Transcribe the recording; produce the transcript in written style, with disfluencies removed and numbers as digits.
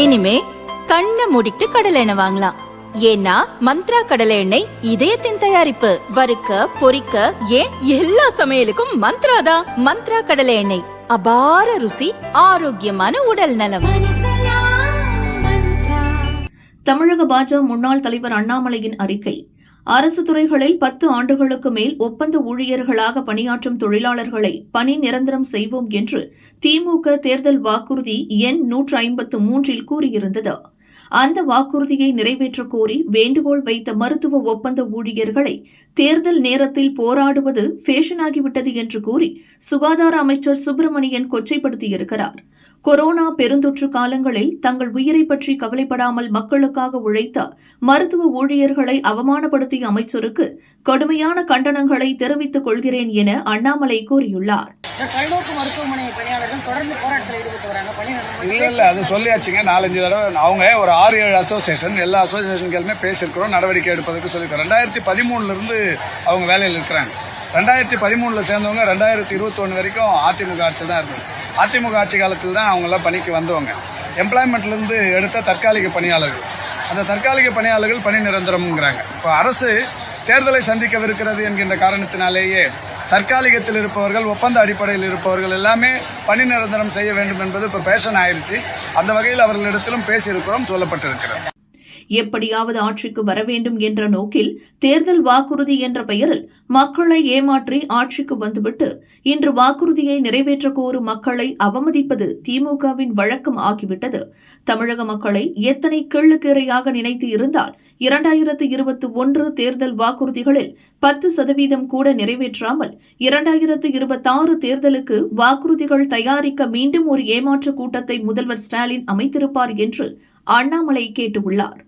இனிமே கண்ணை மூடிட்டு கடலை எண்ணெய் வாங்கலாம். ஏன்னா மந்த்ரா கடலை எண்ணெய் இதயத்தின் தயாரிப்பு. வறுக்க பொரிக்க ஏன் எல்லா சமையலுக்கும் மந்த்ரா தான். மந்த்ரா கடலை எண்ணெய், அபார ருசி, ஆரோக்கியமான உடல் நலம். தமிழக பாஜக முன்னாள் தலைவர் அண்ணாமலையின் அறிக்கை. அரசு துறைகளில் 10 ஆண்டுகளுக்கு மேல் ஒப்பந்த ஊழியர்களாக பணியாற்றும் தொழிலாளர்களை பணி நிரந்தரம் செய்வோம் என்று திமுக தேர்தல் வாக்குறுதி எண் 153 கூறியிருந்தது. அந்த வாக்குறுதியை நிறைவேற்றக் கோரி வேண்டுகோள் வைத்த மருத்துவ ஒப்பந்த ஊழியர்களை தேர்தல் நேரத்தில் போராடுவது ஃபேஷனாகிவிட்டது என்று கூறி சுகாதார அமைச்சர் சுப்பிரமணியன் கொச்சைப்படுத்தியிருக்கிறார். கொரோனா பெருந்தொற்று காலங்களில் தங்கள் உயிரை பற்றி கவலைப்படாமல் மக்களுக்காக உழைத்த மருத்துவ ஊழியர்களை அவமானப்படுத்திய அமைச்சருக்கு கடுமையான கண்டனங்களை தெரிவித்துக் கொள்கிறேன் என அண்ணாமலை கூறியுள்ளார். அது சொல்லியாச்சுங்க 4-5 தடவை. அவங்க ஒரு 6-7 அசோசியேஷன், எல்லா அசோசியேஷன்களுமே பேசியிருக்கிறோம், நடவடிக்கை எடுப்பதற்கு சொல்லியிருக்கோம். 2013 இருந்து அவங்க வேலையில் இருக்கிறாங்க. 2013 சேர்ந்தவங்க 2021 வரைக்கும் அதிமுக ஆட்சி தான் இருந்தது. அதிமுக ஆட்சி காலத்தில் தான் அவங்களாம் பணிக்கு வந்தவங்க. எம்ப்ளாய்மெண்ட்லேருந்து எடுத்த தற்காலிக பணியாளர்கள், அந்த தற்காலிக பணியாளர்கள் பணி நிரந்தரம்ங்கிறாங்க. இப்போ அரசு தேர்தலை சந்திக்கவிருக்கிறது என்கின்ற காரணத்தினாலேயே தற்காலிகத்தில் இருப்பவர்கள், ஒப்பந்த அடிப்படையில் இருப்பவர்கள் எல்லாமே பணி நிரந்தரம் செய்ய வேண்டும் என்பது இப்போ பேஷன் ஆயிடுச்சு. அந்த வகையில் அவர்களிடத்திலும் பேசியிருக்கிறோம், சொல்லப்பட்டிருக்கிறது. எப்படியாவது ஆட்சிக்கு வர வேண்டும் என்ற நோக்கில் தேர்தல் வாக்குறுதி என்ற பெயரில் மக்களை ஏமாற்றி ஆட்சிக்கு வந்துவிட்டு இன்று வாக்குறுதியை நிறைவேற்ற கோரும் மக்களை அவமதிப்பது திமுகவின் வழக்கம் ஆகிவிட்டது. தமிழக மக்களை எத்தனை கிள்ளுக்கீரையாக நினைத்து இருந்தால் 2021 தேர்தல் வாக்குறுதிகளில் 10% கூட நிறைவேற்றாமல் 2026 தேர்தலுக்கு வாக்குறுதிகள் தயாரிக்க மீண்டும் ஒரு ஏமாற்று கூட்டத்தை முதல்வர் ஸ்டாலின் அமைத்திருப்பார் என்று அண்ணாமலை கேட்டுள்ளார்.